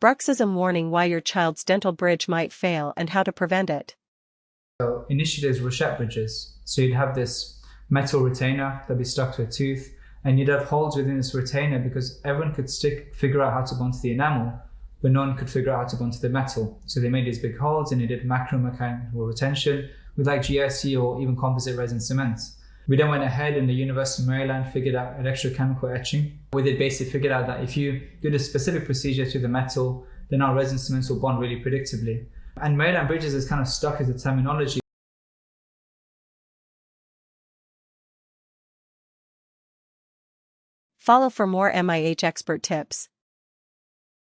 Bruxism warning: why your child's dental bridge might fail and how to prevent it. So initially there's Rochette bridges. So you'd have this metal retainer that'd be stuck to a tooth, and you'd have holes within this retainer because everyone could figure out how to bond to the enamel, but no one could figure out how to bond to the metal. So they made these big holes and they did macromechanical retention with like GSE or even composite resin cements. We then went ahead and the University of Maryland figured out electrochemical etching, where they basically figured out that if you did a specific procedure to the metal, then our resin cements will bond really predictably. And Maryland bridges is kind of stuck as a terminology. Follow for more MIH expert tips.